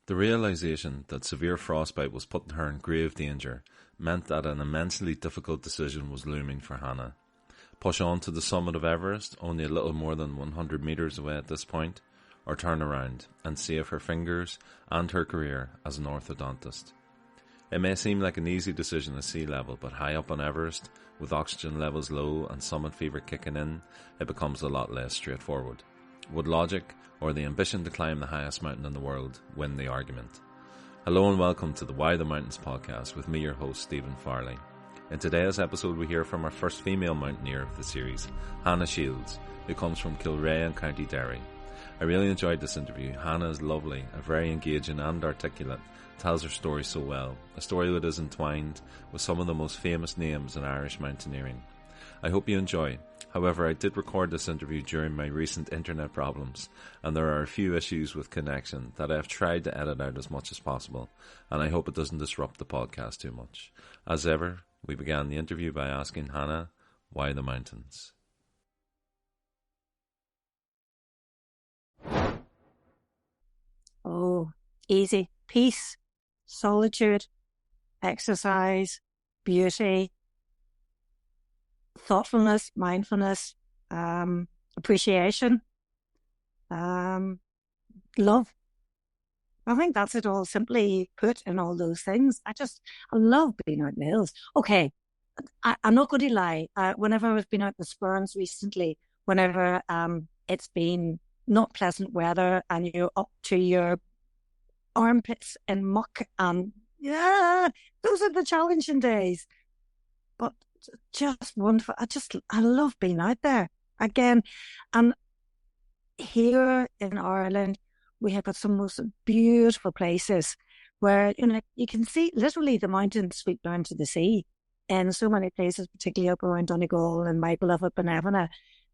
The realisation that severe frostbite was putting her in grave danger meant that an immensely difficult decision was looming for Hannah. Push on to the summit of Everest, only a little more than 100 metres away at this point, or turn around and save her fingers and her career as an orthodontist. It may seem like an easy decision at sea level, but high up on Everest, with oxygen levels low and summit fever kicking in, it becomes a lot less straightforward. Would logic, or the ambition to climb the highest mountain in the world, win the argument? Hello and welcome to the Why the Mountains podcast with me, your host, Stephen Farley. In today's episode we hear from our first female mountaineer of the series, Hannah Shields, who comes from Kilrea in County Derry. I really enjoyed this interview. Hannah is lovely, very engaging and articulate, tells her story so well, a story that is entwined with some of the most famous names in Irish mountaineering. I hope you enjoy. However, I did record this interview during my recent internet problems, and there are a few issues with connection that I have tried to edit out as much as possible, and I hope it doesn't disrupt the podcast too much. As ever, we began the interview by asking Hannah, why the mountains? Oh, easy. Peace, solitude, exercise, beauty, thoughtfulness, mindfulness, appreciation, love. I think that's it all simply put in all those things. I love being out in the hills. Okay, I'm not going to lie. Whenever I've been out in the Spurns recently, whenever it's been not pleasant weather and you're up to your armpits in muck, yeah, those are the challenging days. But just wonderful. I love being out there again. And here in Ireland, we have got some most beautiful places where, you can see literally the mountains sweep down to the sea in so many places, particularly up around Donegal and my beloved Benevena.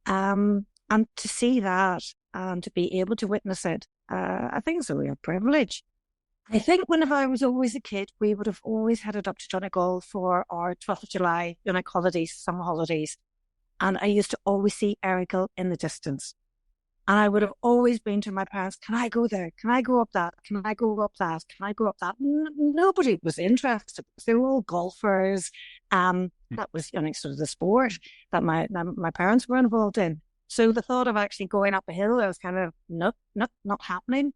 And to see that and to be able to witness it, I think it's a real privilege. I think whenever I was always a kid, we would have always headed up to Donegal for our 12th of July, holidays, summer holidays. And I used to always see Errigal in the distance. And I would have always been to my parents, can I go there? Can I go up that? Can I go up that? Can I go up that? Nobody was interested because they were all golfers. That was, sort of the sport that my parents were involved in. So the thought of actually going up a hill, I was kind of, nope, not happening.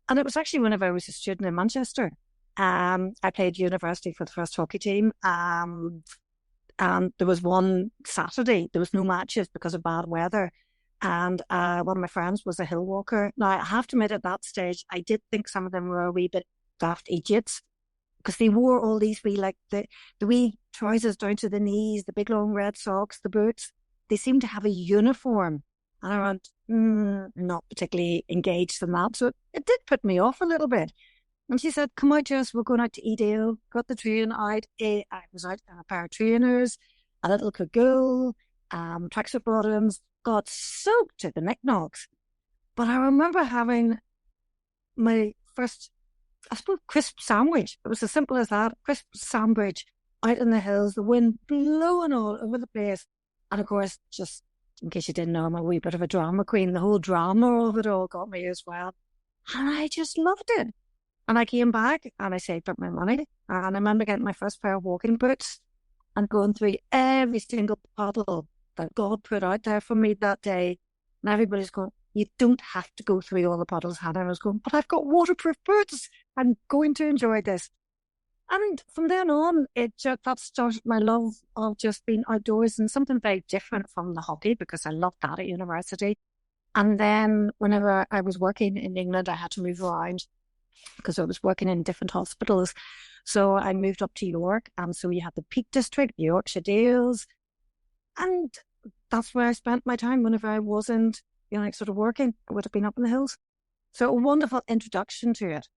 And it was actually whenever I was a student in Manchester. I played university for the first hockey team. And there was one Saturday, there was no matches because of bad weather. And one of my friends was a hill walker. Now, I have to admit at that stage, I did think some of them were a wee bit daft idiots because they wore all these the wee trousers down to the knees, the big long red socks, the boots. They seemed to have a uniform. And I went, not particularly engaged in that. So it did put me off a little bit. And she said, come out, Jess, we're going out to Edale. Got the train out. I was out in a pair of trainers, a little cagoule, tracksuit bottoms, got soaked to the knickknacks. But I remember having my first, I suppose, crisp sandwich. It was as simple as that, crisp sandwich out in the hills, the wind blowing all over the place. And of course, just in case you didn't know, I'm a wee bit of a drama queen. The whole drama of it all got me as well. And I just loved it. And I came back and I saved up my money. And I remember getting my first pair of walking boots and going through every single puddle that God put out there for me that day. And everybody's going, you don't have to go through all the puddles, Hannah. I was going, but I've got waterproof boots. I'm going to enjoy this. And from then on, that started my love of just being outdoors and something very different from the hockey because I loved that at university. And then whenever I was working in England, I had to move around because I was working in different hospitals. So I moved up to York. And so you had the Peak District, the Yorkshire Dales. And that's where I spent my time whenever I wasn't, sort of working. I would have been up in the hills. So a wonderful introduction to it.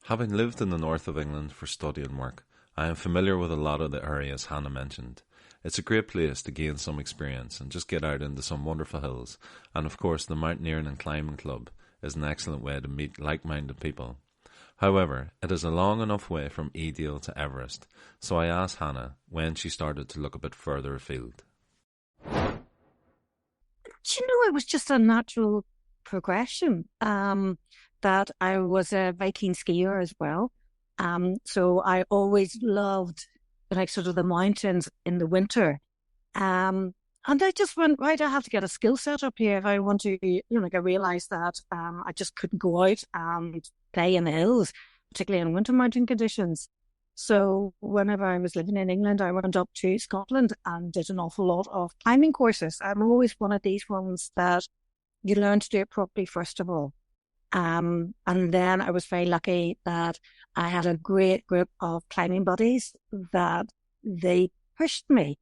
Having lived in the north of England for study and work, I am familiar with a lot of the areas Hannah mentioned. It's a great place to gain some experience and just get out into some wonderful hills. And of course, the Mountaineering and Climbing Club is an excellent way to meet like-minded people. However, it is a long enough way from Edale to Everest, so I asked Hannah when she started to look a bit further afield. It was just a natural progression. that I was a Viking skier as well. So I always loved like sort of the mountains in the winter. Um, and I just went, right, I have to get a skill set up here if I want to, like I realized that I just couldn't go out and play in the hills, particularly in winter mountain conditions. So whenever I was living in England, I went up to Scotland and did an awful lot of climbing courses. I'm always one of these ones that you learn to do it properly, first of all. And then I was very lucky that I had a great group of climbing buddies that they pushed me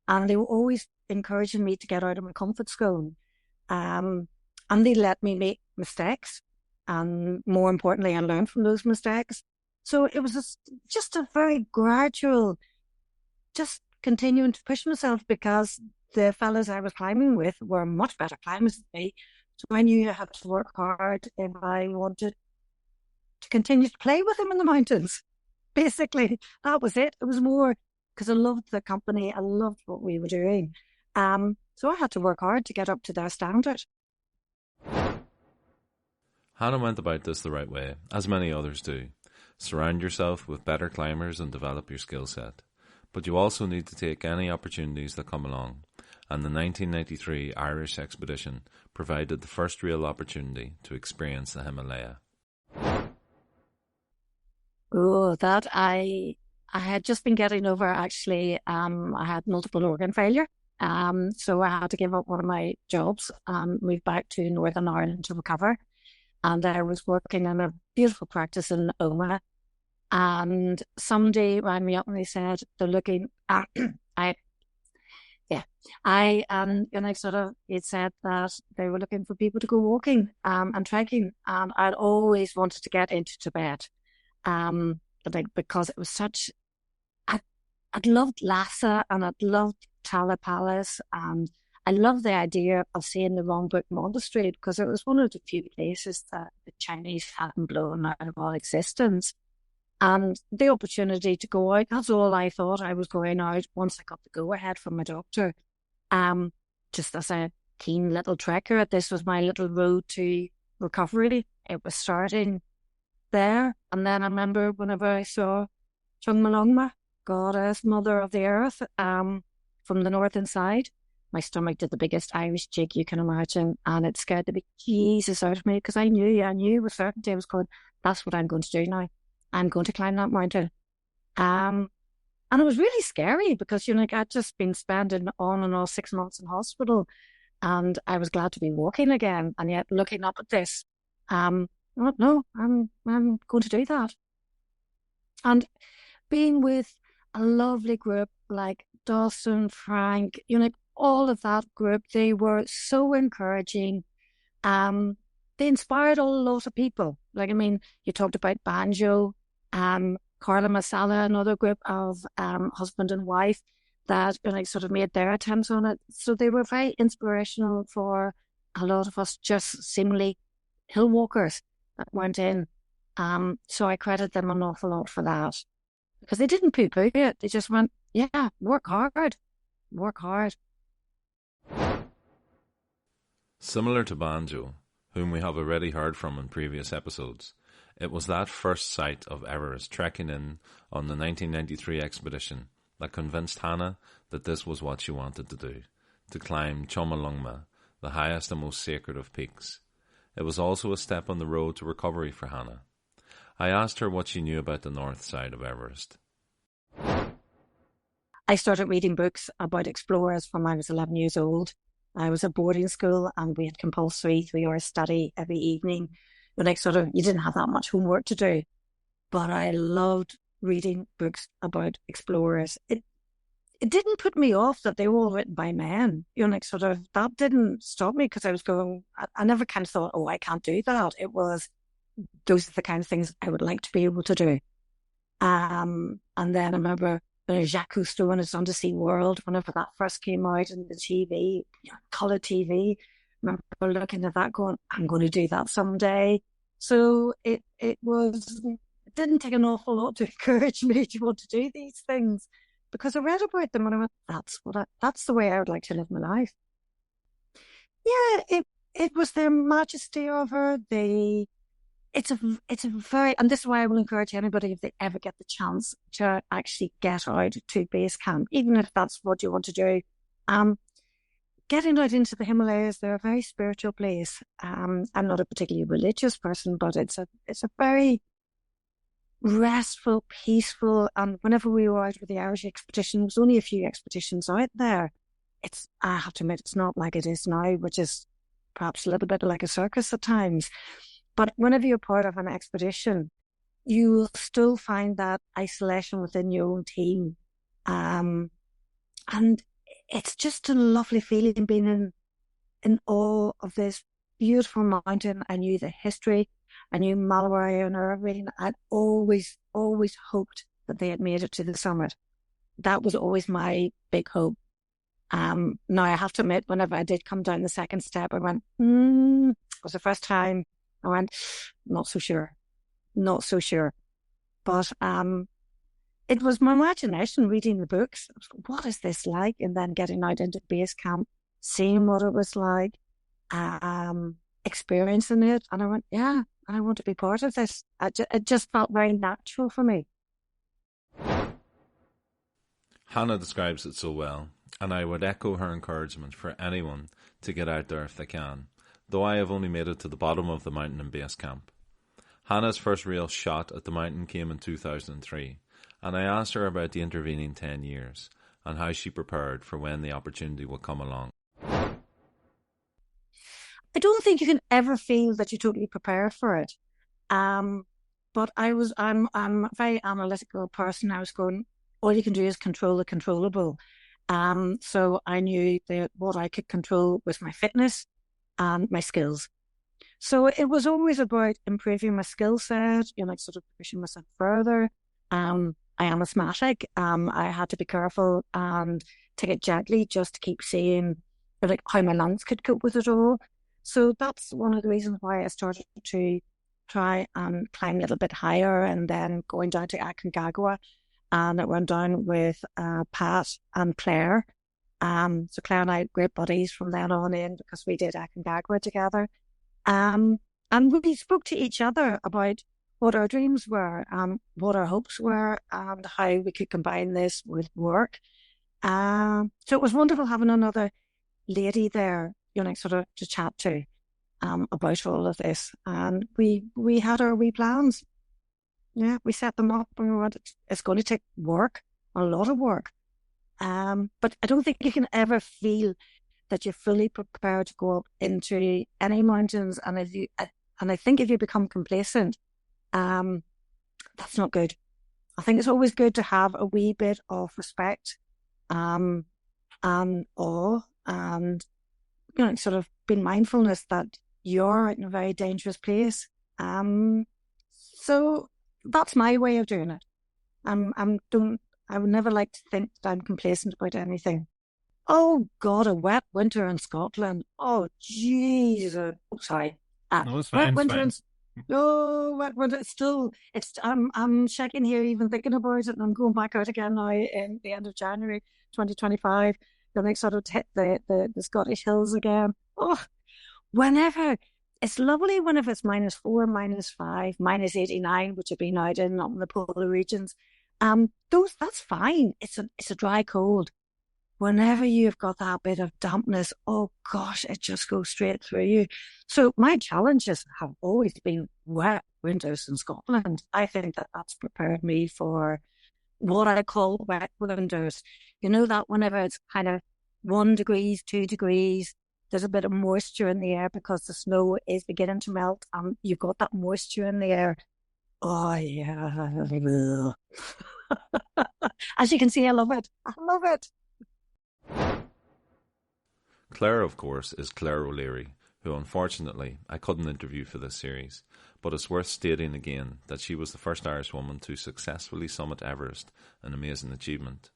and they were always encouraging me to get out of my comfort zone. Um, and they let me make mistakes. And more importantly, I learned from those mistakes. So it was just a very gradual, just continuing to push myself because the fellas I was climbing with were much better climbers than me. So I knew I had to work hard if I wanted to continue to play with them in the mountains. Basically, that was it. It was more because I loved the company. I loved what we were doing. So I had to work hard to get up to their standard. Hannah went about this the right way, as many others do. Surround yourself with better climbers and develop your skill set. But you also need to take any opportunities that come along, and the 1993 Irish expedition provided the first real opportunity to experience the Himalaya. Oh, that I had just been getting over actually. I had multiple organ failure. So I had to give up one of my jobs and move back to Northern Ireland to recover. And I was working in a beautiful practice in Oma. And somebody rang me up and they said they're looking at and I sort of it said that they were looking for people to go walking and trekking. And I'd always wanted to get into Tibet. Because it was such I'd loved Lhasa and I'd loved Tala Palace and I loved the idea of seeing the Rongbuk Monastery because it was one of the few places that the Chinese hadn't blown out of all existence. And the opportunity to go out, that's all I thought I was going out once I got the go-ahead from my doctor. Just as a keen little trekker, this was my little road to recovery. It was starting there. And then I remember whenever I saw Chungmalongma, goddess, mother of the earth, from the northern side, my stomach did the biggest Irish jig you can imagine. And it scared the bejesus out of me because I knew with certainty I was going, that's what I'm going to do now. I'm going to climb that mountain. And it was really scary because, I'd just been spending on and off 6 months in hospital and I was glad to be walking again. And yet looking up at this, no, I'm going to do that. And being with a lovely group like Dawson, Frank, all of that group, they were so encouraging. They inspired a lot of people. You talked about banjo, Carla Masala, another group of husband and wife that sort of made their attempts on it. So they were very inspirational for a lot of us just seemingly hill walkers that went in. So I credit them an awful lot for that because they didn't poo-poo it. They just went, yeah, work hard. Similar to banjo, whom we have already heard from in previous episodes, it was that first sight of Everest trekking in on the 1993 expedition that convinced Hannah that this was what she wanted to do, to climb Chomolungma, the highest and most sacred of peaks. It was also a step on the road to recovery for Hannah. I asked her what she knew about the north side of Everest. I started reading books about explorers when I was 11 years old. I was at boarding school and we had compulsory 3-hour study every evening. You didn't have that much homework to do. But I loved reading books about explorers. It didn't put me off that they were all written by men. That didn't stop me because I was going, I never kind of thought, oh, I can't do that. It was, those are the kind of things I would like to be able to do. And then I remember Jacques Cousteau and his Undersea World, whenever that first came out in the TV, colour TV, I remember looking at that going, I'm going to do that someday. So it didn't take an awful lot to encourage me to want to do these things because I read about them and I went, that's the way I would like to live my life. Yeah, it was the majesty of her, the it's a very, and this is why I will encourage anybody if they ever get the chance to actually get out to base camp, even if that's what you want to do. Um, Getting out into the Himalayas, they're a very spiritual place. I'm not a particularly religious person, but it's a very restful, peaceful. And whenever we were out with the Irish expedition, there was only a few expeditions out there. I have to admit, it's not like it is now, which is perhaps a little bit like a circus at times. But whenever you're part of an expedition, you will still find that isolation within your own team. And it's just a lovely feeling being in awe of this beautiful mountain. I knew the history. I knew Malawi and everything. I'd always hoped that they had made it to the summit. That was always my big hope. Now I have to admit, whenever I did come down the second step, I went, it was the first time. I went, not so sure, not so sure. But it was my imagination reading the books. What is this like? And then getting out into base camp, seeing what it was like, experiencing it. And I went, yeah, I want to be part of this. It just felt very natural for me. Hannah describes it so well, and I would echo her encouragement for anyone to get out there if they can, though I have only made it to the bottom of the mountain in base camp. Hannah's first real shot at the mountain came in 2003, and I asked her about the intervening 10 years and how she prepared for when the opportunity would come along. I don't think you can ever feel that you're totally prepared for it. But I'm a very analytical person. I was going, all you can do is control the controllable. So I knew that what I could control was my fitness and my skills. So it was always about improving my skill set, sort of pushing myself further. I am asthmatic. I had to be careful and take it gently just to keep seeing like how my lungs could cope with it all. So that's one of the reasons why I started to try and climb a little bit higher, and then going down to Aconcagua. And it went down with Pat and Claire. So Claire and I had great buddies from then on in, because we did Aconcagua together. And we spoke to each other about what our dreams were, what our hopes were, and how we could combine this with work. So it was wonderful having another lady there, sort of to chat to about all of this. And we had our wee plans. Yeah, we set them up, and we went, it's going to take work, a lot of work. But I don't think you can ever feel that you're fully prepared to go up into any mountains. And I think if you become complacent, that's not good. I think it's always good to have a wee bit of respect, and awe, and sort of being mindfulness that you're in a very dangerous place. So that's my way of doing it. I would never like to think that I'm complacent about anything. Oh God, a wet winter in Scotland. Oh Jesus. Oh, sorry. No, it's Wet fine. It's winter in fine. Oh, wet winter. I'm shaking here even thinking about it, and I'm going back out again now in the end of January 2025. The next sort of hit the Scottish hills again. Oh, whenever it's lovely whenever it's -4, -5, -89, which have been out in the polar regions. That's fine. It's a dry cold. Whenever you've got that bit of dampness, oh gosh, it just goes straight through you. So my challenges have always been wet winters in Scotland. I think that that's prepared me for what I call wet winters. That whenever it's kind of 1 degrees, 2 degrees, there's a bit of moisture in the air because the snow is beginning to melt, and you've got that moisture in the air. Oh yeah. As you can see, I love it. I love it. Claire, of course, is Claire O'Leary, who unfortunately I couldn't interview for this series, but it's worth stating again that she was the first Irish woman to successfully summit Everest, an amazing achievement.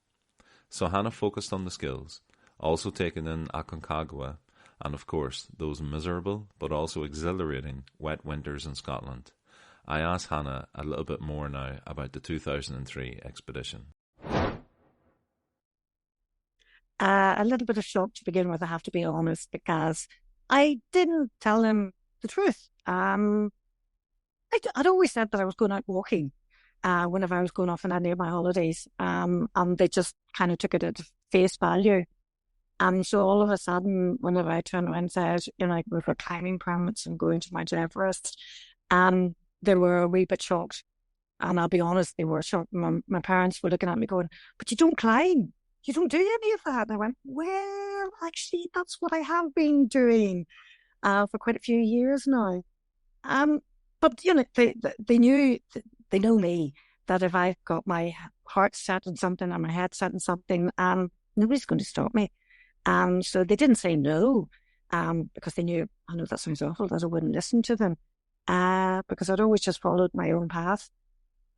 So Hannah focused on the skills, also taking in Aconcagua, and of course those miserable but also exhilarating wet winters in Scotland. I asked Hannah a little bit more now about the 2003 expedition. A little bit of shock to begin with, I have to be honest, because I didn't tell him the truth. I'd always said that I was going out walking whenever I was going off on any of my holidays. And they just kind of took it at face value. And so all of a sudden, whenever I turned around and said, like we were climbing permits and going to Mount Everest, they were a wee bit shocked. And I'll be honest, they were shocked. My parents were looking at me going, but you don't climb. You don't do any of that. And I went, well, actually, that's what I have been doing for quite a few years now. Um, but they knew, they know me, that if I've got my heart set on something and my head set on something, nobody's going to stop me. So they didn't say no, because they knew, I know that sounds awful, that I wouldn't listen to them, because I'd always just followed my own path.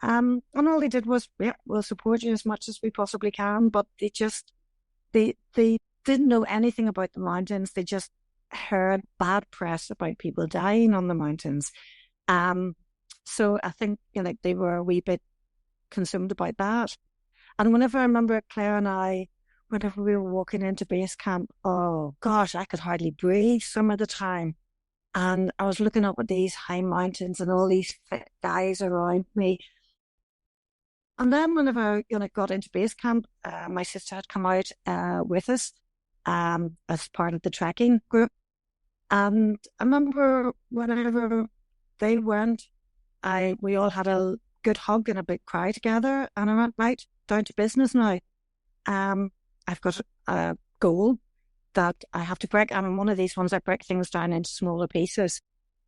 And all they did was, yeah, we'll support you as much as we possibly can, but they didn't know anything about the mountains. They just heard bad press about people dying on the mountains. So I think, they were a wee bit consumed about that. And whenever I remember Claire and I, whenever we were walking into base camp, oh gosh, I could hardly breathe some of the time. And I was looking up at these high mountains and all these fit guys around me. And then whenever got into base camp, my sister had come out with us as part of the trekking group. And I remember whenever they went, we all had a good hug and a big cry together. And I went, right, down to business now. I've got a goal that I have to break. I'm one of these ones, I break things down into smaller pieces.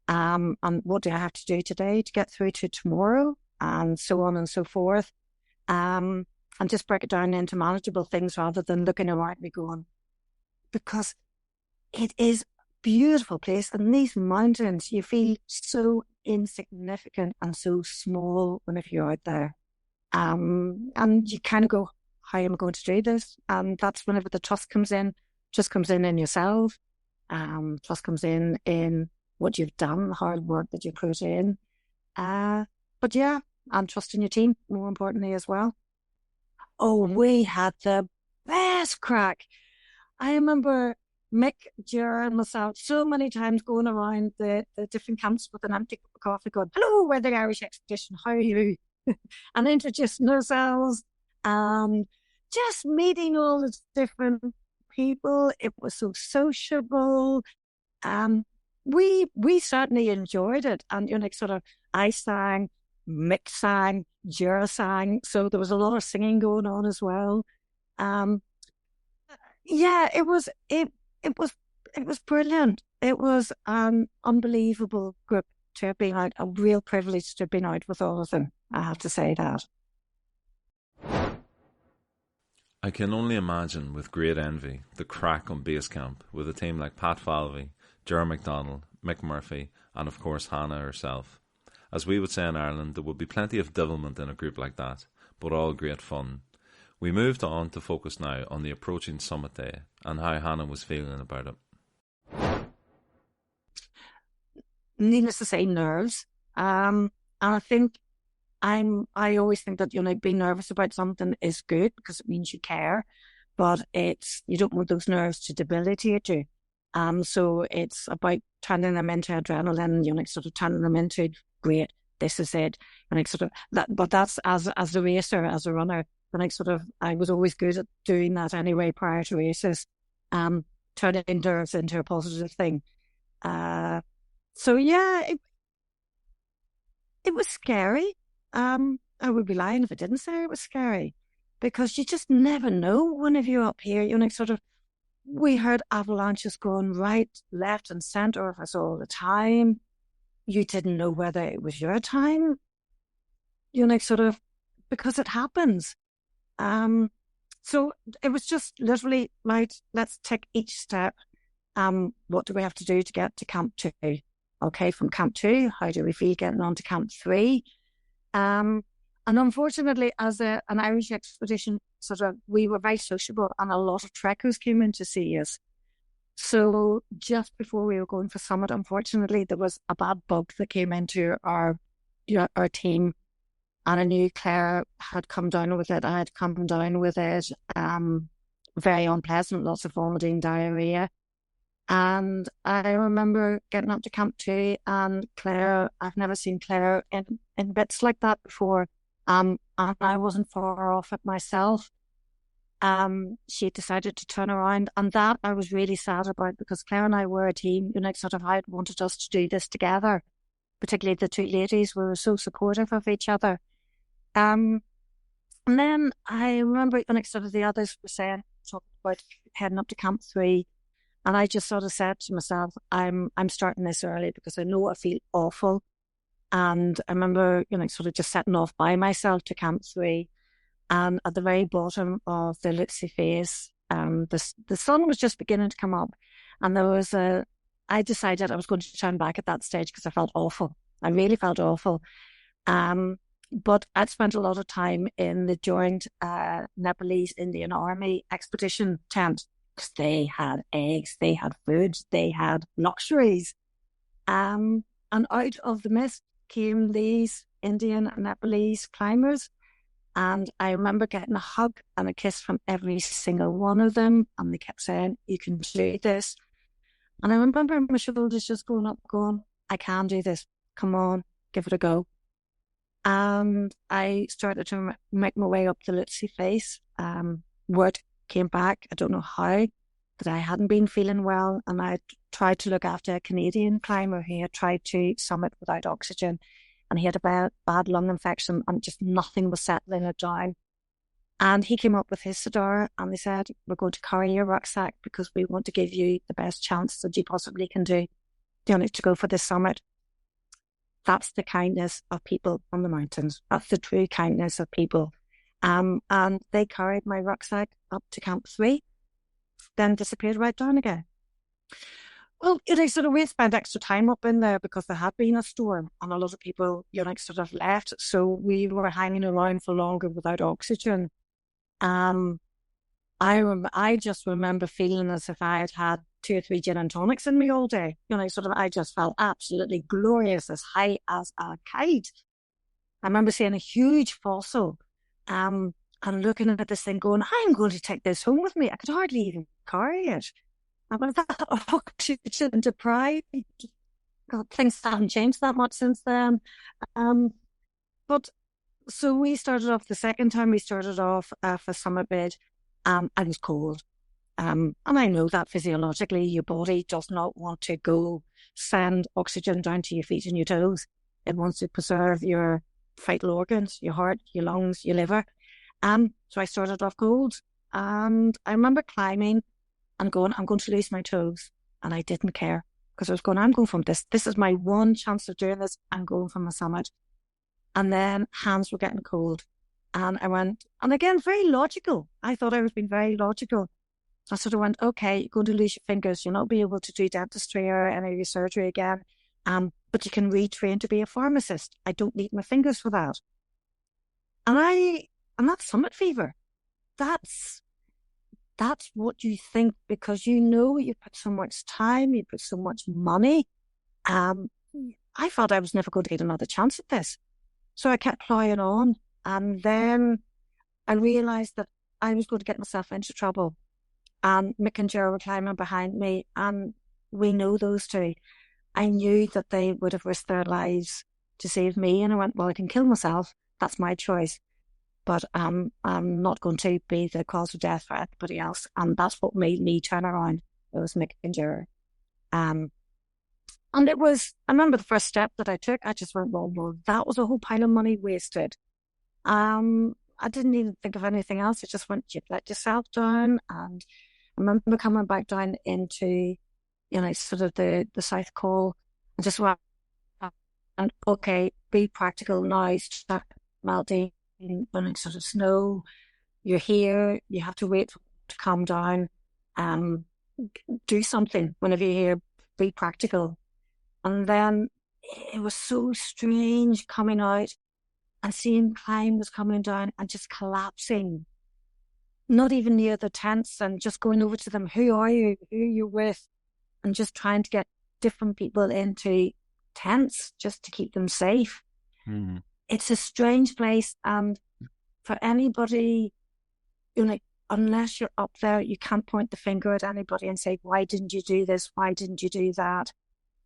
And what do I have to do today to get through to tomorrow? And so on and so forth. And just break it down into manageable things rather than looking around me going, because it is a beautiful place. And these mountains, you feel so insignificant and so small whenever you're out there. And you kind of go, how am I going to do this? And that's whenever the trust comes in yourself. Trust comes in what you've done, the hard work that you put in. But yeah, and trust in your team, more importantly as well. Oh, we had the best crack. I remember Mick, Ger, and myself so many times going around the different camps with an empty cup of coffee going, hello, we're the Irish Expedition, how are you? And introducing ourselves. Just meeting all the different people. It was so sociable. We certainly enjoyed it. And sort of I sang, Mick sang, Ger sang. So there was a lot of singing going on as well. Yeah, it was brilliant. It was an unbelievable group to have been out, a real privilege to have been out with all of them. I have to say that. I can only imagine with great envy the crack on base camp with a team like Pat Falvey, Ger McDonald, Mick Murphy, and of course Hannah herself. As we would say in Ireland, there would be plenty of devilment in a group like that, but all great fun. We moved on to focus now on the approaching summit day and how Hannah was feeling about it. Needless to say, nerves. And I think I always think that, being nervous about something is good because it means you care, but you don't want those nerves to debilitate you. So it's about turning them into adrenaline, sort of turning them into, great, this is it. And sort of that, but that's as a racer, as a runner, and I was always good at doing that anyway prior to races, turning nerves into a positive thing. So yeah, it was scary. I would be lying if I didn't say it was scary, because you just never know whenever you're up here. We heard avalanches going right, left, and centre of us all the time. You didn't know whether it was your time, because it happens. So it was just literally, right, let's take each step. What do we have to do to get to Camp 2? Okay, from Camp 2, how do we feel getting on to Camp 3? And unfortunately, as an Irish expedition, we were very sociable, and a lot of trekkers came in to see us. So just before we were going for summit, unfortunately, there was a bad bug that came into our team, and I knew Claire had come down with it. I had come down with it. Very unpleasant, lots of vomiting, diarrhea. And I remember getting up to Camp 2 and Claire, I've never seen Claire in bits like that before. And I wasn't far off it myself. She decided to turn around, and that I was really sad about because Claire and I were a team, sort of had wanted us to do this together, particularly the two ladies were so supportive of each other. Um, and then I remember, sort of the others were talking about heading up to Camp 3. And I just sort of said to myself, I'm starting this early because I know I feel awful. And I remember, sort of just setting off by myself to Camp 3. And at the very bottom of the Lutzy phase, the sun was just beginning to come up. And I decided I was going to turn back at that stage because I felt awful. I really felt awful. But I'd spent a lot of time in the joint Nepalese Indian Army expedition tent because they had eggs, they had food, they had luxuries. And out of the mist came these Indian and Nepalese climbers. And I remember getting a hug and a kiss from every single one of them. And they kept saying, you can do this. And I remember my shoulders just going up, going, I can do this. Come on, give it a go. And I started to make my way up the Lutzy face. Word came back, I don't know how, that I hadn't been feeling well. And I tried to look after a Canadian climber who had tried to summit without oxygen. And he had a bad lung infection and just nothing was settling it down. And he came up with his Sadara and they said, we're going to carry your rucksack because we want to give you the best chance that you possibly can do to go for this summit. That's the kindness of people on the mountains. That's the true kindness of people. And they carried my rucksack up to Camp 3, then disappeared right down again. Well, sort of we spent extra time up in there because there had been a storm and a lot of people, sort of left. So we were hanging around for longer without oxygen. I just remember feeling as if I had had 2 or 3 gin and tonics in me all day. Sort of I just felt absolutely glorious, as high as a kite. I remember seeing a huge fossil and looking at this thing going, I'm going to take this home with me. I could hardly even carry it. I was that oxygen deprived. God, things haven't changed that much since then. But so we started off the second time we started off for Summit Bid. I was cold. And I know that physiologically your body does not want to go send oxygen down to your feet and your toes. It wants to preserve your vital organs, your heart, your lungs, your liver. So I started off cold. And I remember climbing and going, I'm going to lose my toes. And I didn't care because I was going, I'm going from this. This is my one chance of doing this. I'm going from the summit. And then hands were getting cold. And I went, and again, very logical. I thought I was being very logical. So I sort of went, okay, you're going to lose your fingers. You'll not be able to do dentistry or any of your surgery again. But you can retrain to be a pharmacist. I don't need my fingers for that. And that's summit fever. That's what you think because you put so much time, you put so much money. I felt I was never going to get another chance at this. So I kept plowing on. And then I realised that I was going to get myself into trouble. And Mick and Joe were climbing behind me. And we know those two. I knew that they would have risked their lives to save me. And I went, well, I can kill myself. That's my choice. But I'm not going to be the cause of death for everybody else. And that's what made me turn around. It was Mick and Joe. And I remember the first step that I took, I just went, well, that was a whole pile of money wasted. I didn't even think of anything else. I just went, you let yourself down. And I remember coming back down into, sort of the South Col and just went, and okay, be practical now, start melting when it's sort of snow. You're here, you have to wait to calm down. Do something whenever you're here, be practical. And then it was so strange coming out and seeing climbers coming down and just collapsing, not even near the tents, and just going over to them, who are you, who are you with, and just trying to get different people into tents just to keep them safe. It's a strange place, and for anybody, unless you're up there, you can't point the finger at anybody and say, why didn't you do this? Why didn't you do that?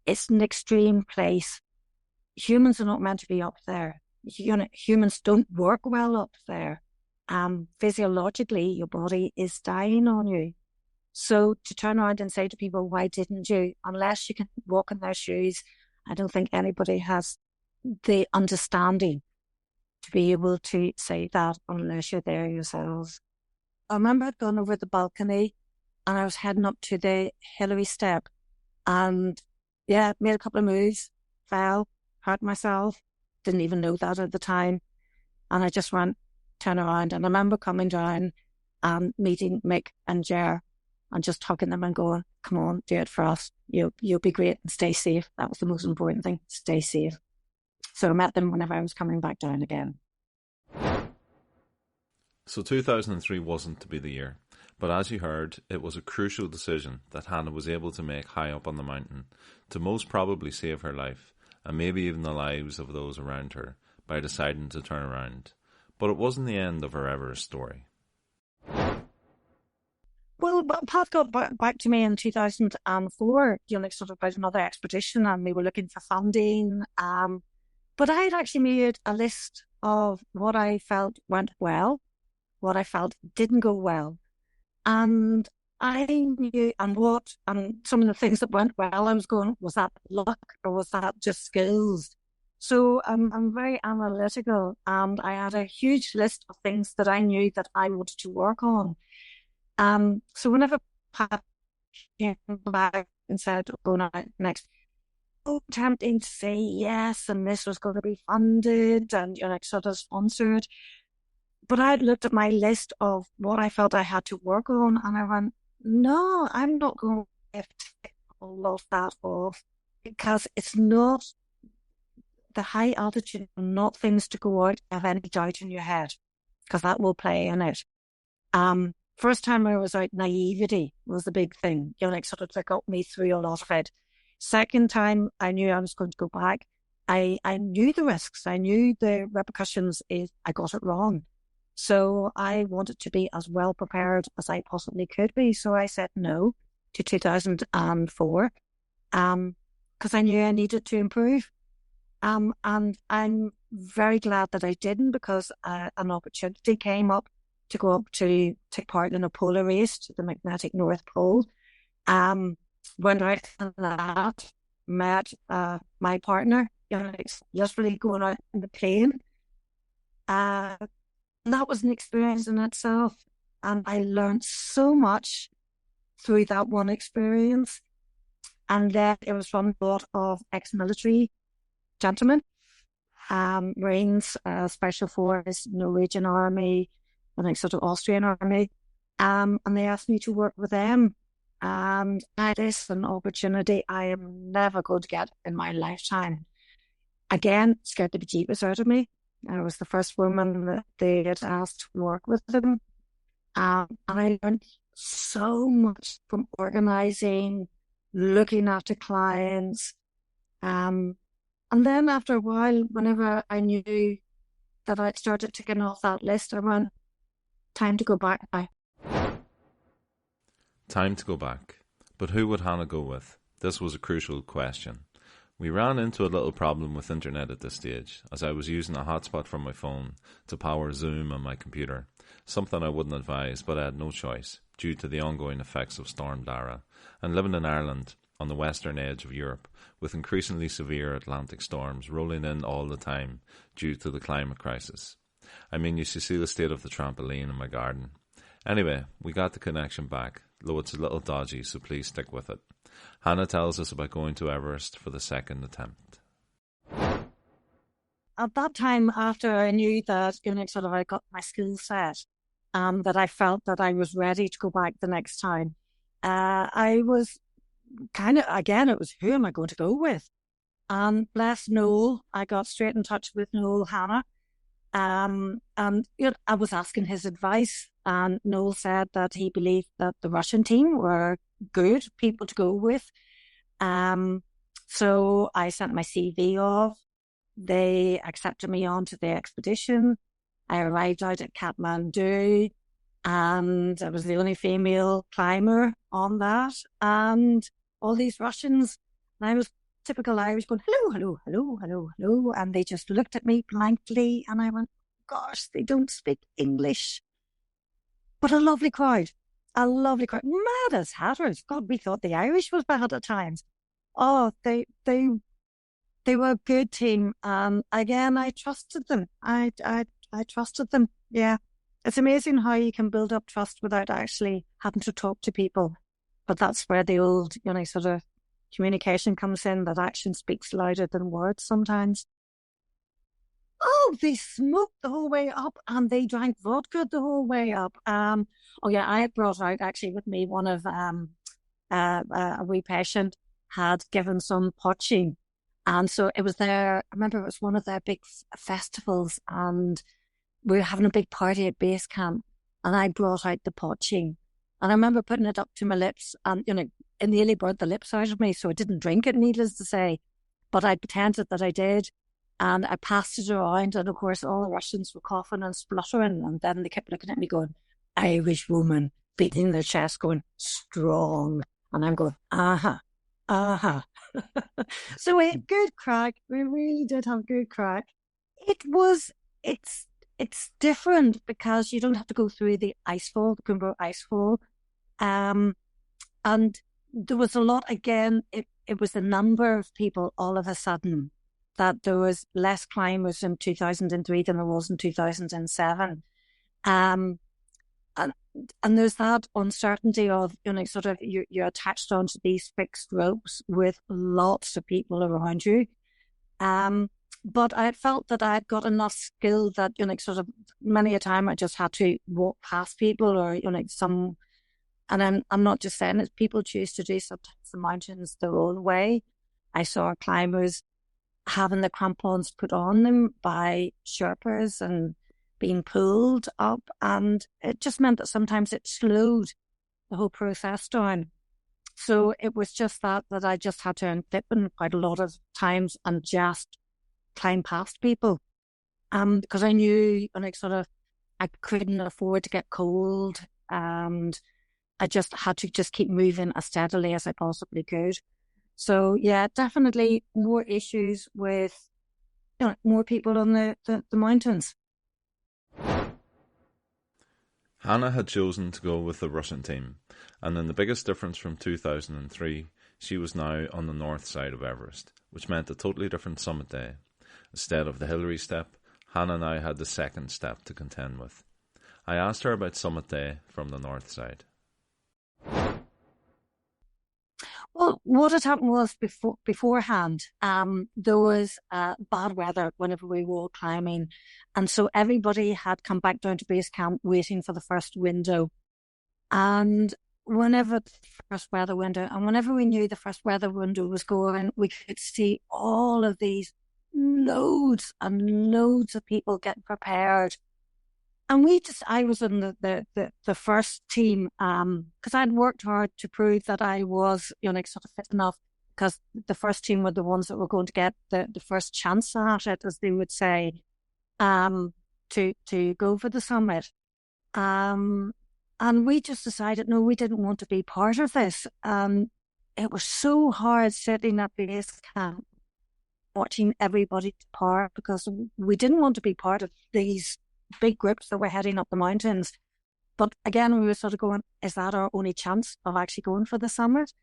It's an extreme place. Humans are not meant to be up there. Humans don't work well up there. Physiologically, your body is dying on you. So to turn around and say to people, why didn't you? Unless you can walk in their shoes, I don't think anybody has the understanding to be able to say that unless you're there yourselves. I remember I'd gone over the balcony and I was heading up to the Hillary step and yeah, made a couple of moves, fell, hurt myself, didn't even know that at the time. And I just went, turn around. And I remember coming down and meeting Mick and Jer and just hugging them and going, come on, do it for us. You'll be great and stay safe. That was the most important thing, stay safe. So I met them whenever I was coming back down again. So 2003 wasn't to be the year, but as you heard, it was a crucial decision that Hannah was able to make high up on the mountain to most probably save her life, and maybe even the lives of those around her, by deciding to turn around. But it wasn't the end of her Everest story. Well, Pat got back to me in 2004, sort of about another expedition, and we were looking for funding. But I had actually made a list of what I felt went well, what I felt didn't go well. And I knew, and some of the things that went well, I was going, was that luck or was that just skills? So I'm very analytical, and I had a huge list of things that I knew that I wanted to work on. So whenever Pat came back and said, going out next, tempting to say yes, and this was going to be funded and sort of sponsored. But I looked at my list of what I felt I had to work on, and I went, no, I'm not going to take all of that off, because it's not the high altitude, not things to go out have any doubt in your head, because that will play in it. First time I was out, naivety was the big thing, sort of got me through a lot of it. Second time, I knew I was going to go back. I knew the risks. I knew the repercussions if I got it wrong. So I wanted to be as well prepared as I possibly could be. So I said no to 2004, because I knew I needed to improve. And I'm very glad that I didn't, because an opportunity came up to go up to take part in a polar race to the magnetic North Pole. Went out on that, met my partner, literally going out in the plane. And that was an experience in itself. And I learned so much through that one experience. And then it was from a lot of ex-military gentlemen, Marines, Special Force, Norwegian Army, and sort of Austrian Army. And they asked me to work with them. And that is an opportunity I am never going to get in my lifetime. Again, scared the bejeebus out of me. I was the first woman that they had asked to work with them. And I learned so much from organizing, looking after clients. And then after a while, whenever I knew that I'd started ticking off that list, I went, time to go back now. Time to go back. But who would Hannah go with? This was a crucial question. We ran into a little problem with internet at this stage, as I was using a hotspot from my phone to power Zoom on my computer, something I wouldn't advise, but I had no choice, due to the ongoing effects of Storm Dara, and living in Ireland, on the western edge of Europe, with increasingly severe Atlantic storms rolling in all the time due to the climate crisis. I mean, you should see the state of the trampoline in my garden. Anyway, we got the connection back, though it's a little dodgy, so please stick with it. Hannah tells us about going to Everest for the second attempt. At that time, after I knew that, sort of I got my skill set, that I felt that I was ready to go back the next time, I was kind of, again, it was, who am I going to go with? And bless Noel, I got straight in touch with Noel Hannah. And I was asking his advice, and Noel said that he believed that the Russian team were good people to go with. So I sent my CV off. They accepted me onto the expedition. I arrived out at Kathmandu. and I was the only female climber on that, and all these Russians, and I was typical Irish going, hello, hello, hello, hello, hello, and they just looked at me blankly, and I went, gosh, they don't speak English. But a lovely crowd, mad as hatters. God, we thought the Irish was bad at times. Oh, they were a good team. Again, I trusted them. I trusted them. Yeah. It's amazing how you can build up trust without actually having to talk to people. But that's where the old, sort of communication comes in, that action speaks louder than words sometimes. Oh, they smoked the whole way up and they drank vodka the whole way up. Oh yeah, I had brought out actually with me one of a wee patient had given some poaching. And so it was there. I remember it was one of their big festivals, and we were having a big party at base camp, and I brought out the poaching. And I remember putting it up to my lips, and it nearly burnt the lips out of me, so I didn't drink it, needless to say. But I pretended that I did, and I passed it around, and of course all the Russians were coughing and spluttering, and then they kept looking at me going, Irish woman, beating their chest, going, strong. And I'm going, aha, aha. So we had good crack. We really did have good crack. It was, it's different because you don't have to go through the icefall, the Cumber icefall. And there was a lot, again, it was the number of people all of a sudden that there was less climbers in 2003 than there was in 2007. And there's that uncertainty of, sort of you're attached onto these fixed ropes with lots of people around you. But I felt that I had got enough skill that, sort of many a time I just had to walk past people or, some, and I'm not just saying it, people choose to do sometimes the mountains their own way. I saw climbers having the crampons put on them by Sherpas and being pulled up, and it just meant that sometimes it slowed the whole process down. So it was just that I just had to unflip quite a lot of times and just climb past people. Because I knew, I couldn't afford to get cold, and I just had to just keep moving as steadily as I possibly could. So yeah, definitely more issues with, more people on the mountains. Hannah had chosen to go with the Russian team, and in the biggest difference from 2003, she was now on the north side of Everest, which meant a totally different summit day. Instead of the Hillary step, Hannah now had the second step to contend with. I asked her about summit day from the north side. Well, what had happened was beforehand, there was bad weather whenever we were climbing. And so everybody had come back down to base camp waiting for the first window. And whenever the first weather window, and whenever we knew the first weather window was going, we could see all of these loads and loads of people getting prepared. And I was in the first team, because I'd worked hard to prove that I was, sort of fit enough, because the first team were the ones that were going to get the first chance at it, as they would say, to go for the summit. And we just decided, no, we didn't want to be part of this. It was so hard sitting at base camp, watching everybody depart, because we didn't want to be part of these big groups that were heading up the mountains. But again, we were sort of going, is that our only chance of actually going for the summit?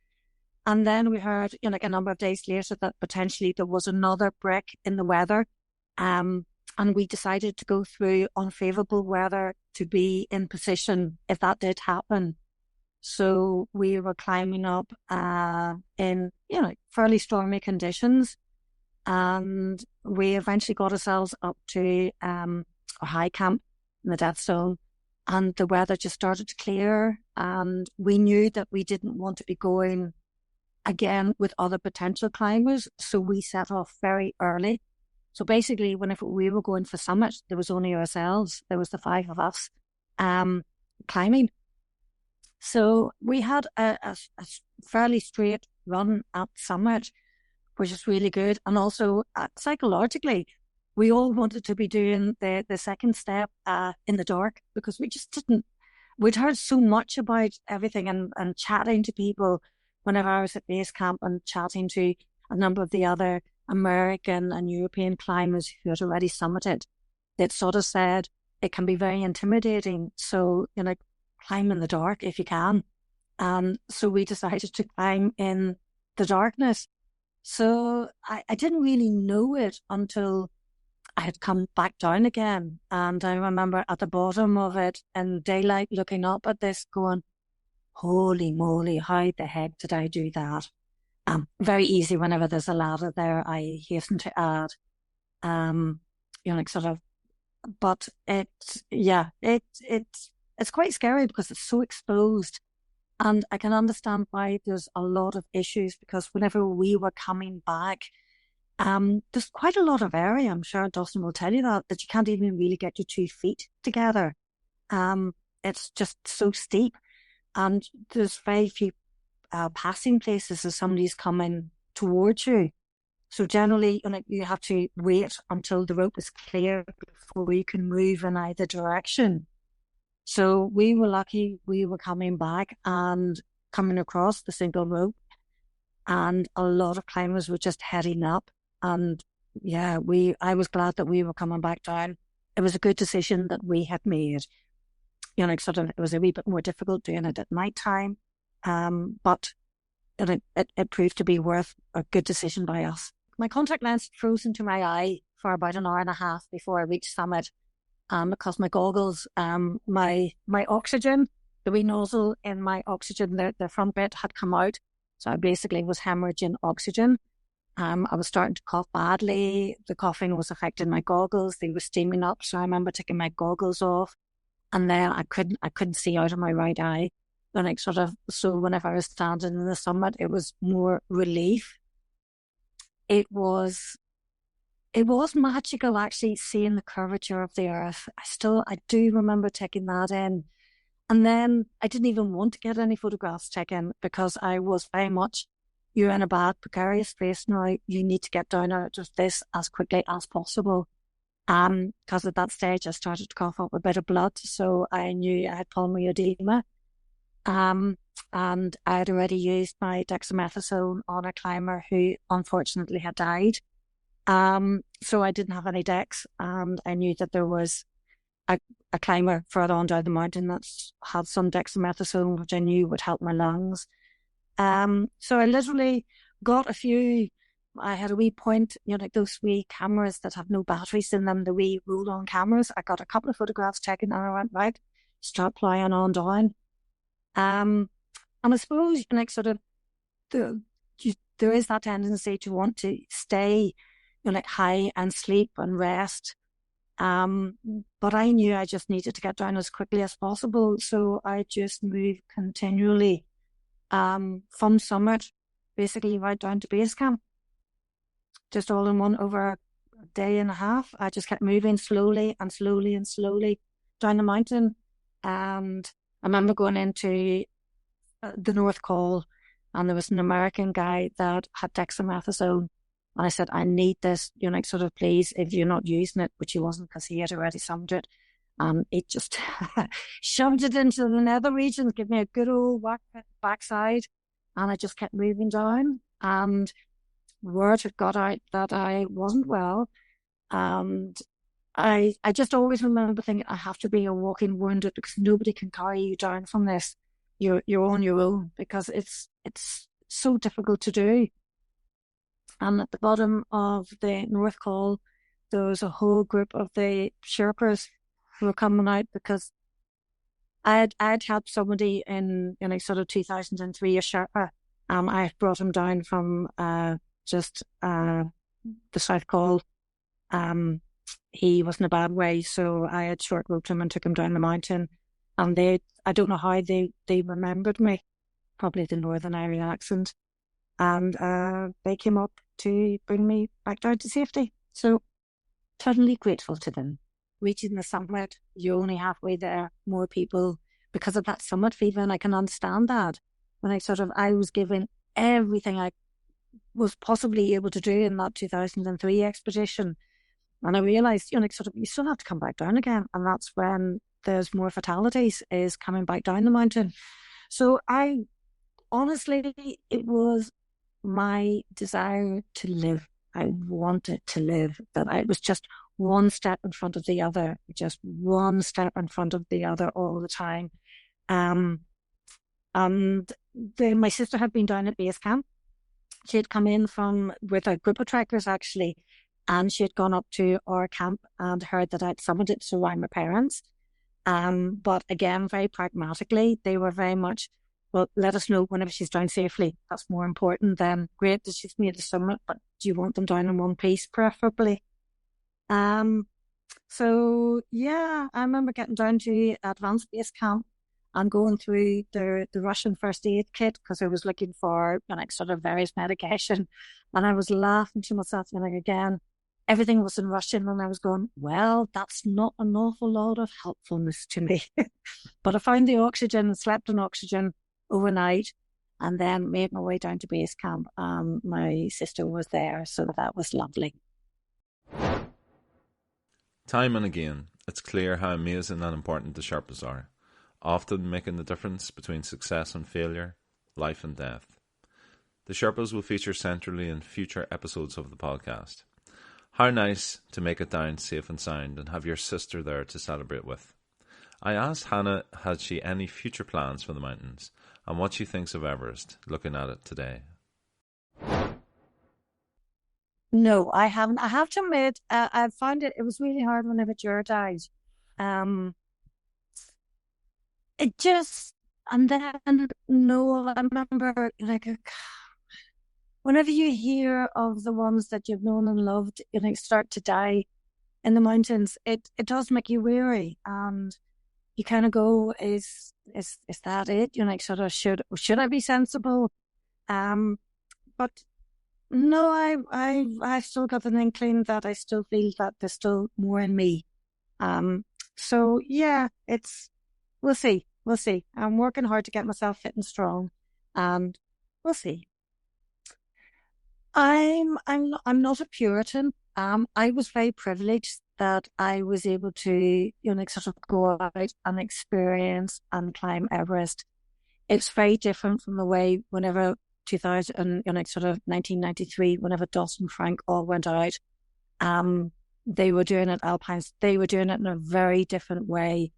And then we heard, a number of days later that potentially there was another break in the weather. And we decided to go through unfavorable weather to be in position if that did happen. So we were climbing up in, fairly stormy conditions. And we eventually got ourselves up to our high camp in the Death Zone, and the weather just started to clear, and we knew that we didn't want to be going again with other potential climbers, so we set off very early. So basically, whenever we were going for summit, there was only ourselves. There was the 5 of us climbing. So we had a fairly straight run at summit, which is really good. And also psychologically, we all wanted to be doing the second step in the dark, because we just didn't. we'd heard so much about everything and chatting to people whenever I was at base camp and chatting to a number of the other American and European climbers who had already summited. They'd sort of said it can be very intimidating. So, climb in the dark if you can. And so we decided to climb in the darkness. So I didn't really know it until I had come back down again. And I remember at the bottom of it in daylight looking up at this going, holy moly, how the heck did I do that? Very easy whenever there's a ladder there, I hasten to add. Sort of, but it's quite scary because it's so exposed. And I can understand why there's a lot of issues, because whenever we were coming back, there's quite a lot of area, I'm sure Dustin will tell you that you can't even really get your 2 feet together. It's just so steep. And there's very few passing places as somebody's coming towards you. So generally, you have to wait until the rope is clear before you can move in either direction. So we were lucky we were coming back and coming across the single rope, and a lot of climbers were just heading up. And yeah, I was glad that we were coming back down. It was a good decision that we had made. It was a wee bit more difficult doing it at night time, but it proved to be worth a good decision by us. My contact lens froze into my eye for about an hour and a half before I reached summit. Because my goggles, my oxygen, the wee nozzle in my oxygen, the front bit had come out. So I basically was hemorrhaging oxygen. I was starting to cough badly. The coughing was affecting my goggles. They were steaming up. So I remember taking my goggles off, and then I couldn't see out of my right eye. And so whenever I was standing in the summit, it was more relief. It was magical, actually, seeing the curvature of the earth. I do remember taking that in. And then I didn't even want to get any photographs taken because I was very much, you're in a bad, precarious place now. You need to get down out of this as quickly as possible. Because at that stage I started to cough up a bit of blood. So I knew I had pulmonary edema. And I had already used my dexamethasone on a climber who unfortunately had died. So I didn't have any dex, and I knew that there was a climber further on down the mountain that had some dexamethasone, which I knew would help my lungs. So I literally got a few. I had a wee point, like those wee cameras that have no batteries in them, the wee roll-on cameras. I got a couple of photographs taken, and I went, right, start plying on down. And I suppose, there is that tendency to want to stay, high and sleep and rest. But I knew I just needed to get down as quickly as possible. So I just moved continually, from summit, basically right down to base camp. Just all in one over a day and a half. I just kept moving slowly and slowly and slowly down the mountain. And I remember going into the North Col, and there was an American guy that had dexamethasone. And I said, I need this, please, if you're not using it, which he wasn't because he had already summed it. It just shoved it into the nether region, give me a good old whack backside. And I just kept moving down. And word had got out that I wasn't well. And I just always remember thinking, I have to be a walking wounded because nobody can carry you down from this. You're on your own, because it's so difficult to do. And at the bottom of the North Col, there was a whole group of the Sherpas who were coming out, because I'd helped somebody in 2003, a Sherpa. I brought him down from just the South Col. He was in a bad way, so I had short roped him and took him down the mountain. And I don't know how they remembered me, probably the Northern Irish accent. And they came up to bring me back down to safety. So, totally grateful to them. Reaching the summit, you're only halfway there, more people, because of that summit fever, and I can understand that. When I was given everything I was possibly able to do in that 2003 expedition. And I realised, you still have to come back down again. And that's when there's more fatalities is coming back down the mountain. So honestly, it was my desire to live. I wanted to live, that I was just one step in front of the other, just one step in front of the other all the time. Um, and my sister had been down at base camp. She had come in with a group of trekkers actually, and she had gone up to our camp and heard that I'd summited to surround my parents. But again, very pragmatically, they were very much, well, let us know whenever she's down safely. That's more important than, great that she's made the summit, but do you want them down in one piece, preferably? So yeah, I remember getting down to advanced base camp and going through the Russian first aid kit because I was looking for sort of various medication, and I was laughing to myself, again, everything was in Russian, and I was going, well, that's not an awful lot of helpfulness to me. But I found the oxygen and slept on oxygen overnight, and then made my way down to base camp. My sister was there, so that was lovely. Time and again, it's clear how amazing and important the Sherpas are, often making the difference between success and failure, life and death. The Sherpas will feature centrally in future episodes of the podcast. How nice to make it down safe and sound and have your sister there to celebrate with. I asked Hannah, had she any future plans for the mountains and what she thinks of Everest, looking at it today. No, I haven't. I have to admit, I found it was really hard whenever Jer died. And then, no, I remember, whenever you hear of the ones that you've known and loved, start to die in the mountains, it does make you weary, and you kind of go, is that it? Sort of, should I be sensible? But no, I still got an inkling that I still feel that there's still more in me. So yeah, we'll see. I'm working hard to get myself fit and strong, and we'll see. I'm not a Puritan. I was very privileged that I was able to, sort of go out and experience and climb Everest. It's very different from the way whenever 2000, sort of 1993, whenever Dawson Frank all went out, they were doing it, Alpines, they were doing it in a very different way.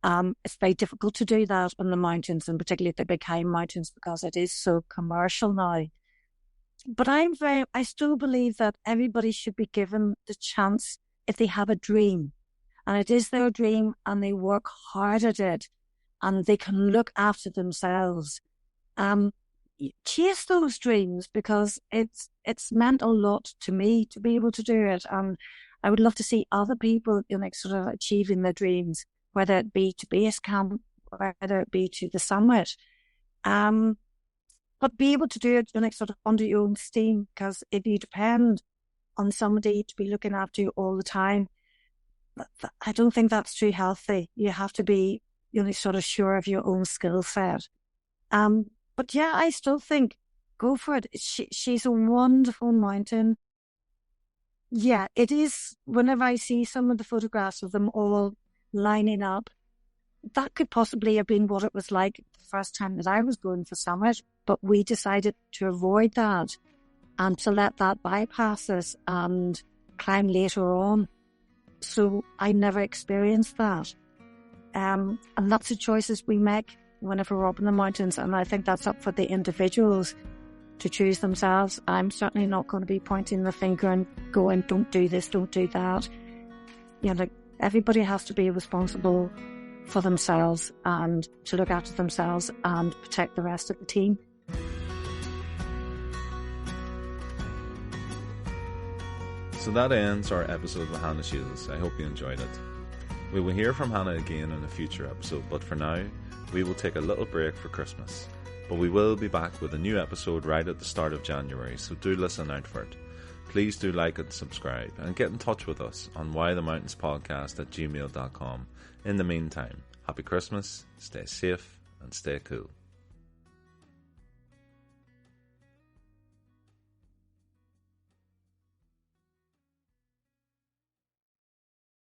It's very difficult to do that on the mountains, and particularly the big high mountains, because it is so commercial now. But I still believe that everybody should be given the chance if they have a dream, and it is their dream, and they work hard at it, and they can look after themselves. Chase those dreams, because it's meant a lot to me to be able to do it, and I would love to see other people, sort of achieving their dreams, whether it be to base camp, whether it be to the summit. But be able to do it, sort of under your own steam, because if you depend on somebody to be looking after you all the time, I don't think that's too healthy. You have to be, sort of sure of your own skill set. But yeah, I still think, go for it. She's a wonderful mountain. Yeah, it is. Whenever I see some of the photographs of them all lining up, that could possibly have been what it was like the first time that I was going for summit, but we decided to avoid that and to let that bypass us and climb later on. So I never experienced that. And that's the choices we make whenever we're up in the mountains, and I think that's up for the individuals to choose themselves. I'm certainly not going to be pointing the finger and going, don't do this, don't do that. Everybody has to be responsible for themselves and to look after themselves and protect the rest of the team. So that ends our episode with Hannah Shields. I hope you enjoyed it. We will hear from Hannah again in a future episode, but for now, we will take a little break for Christmas. But we will be back with a new episode right at the start of January, so do listen out for it. Please do like and subscribe, and get in touch with us on whythemountainspodcast@gmail.com. In the meantime, happy Christmas, stay safe, and stay cool.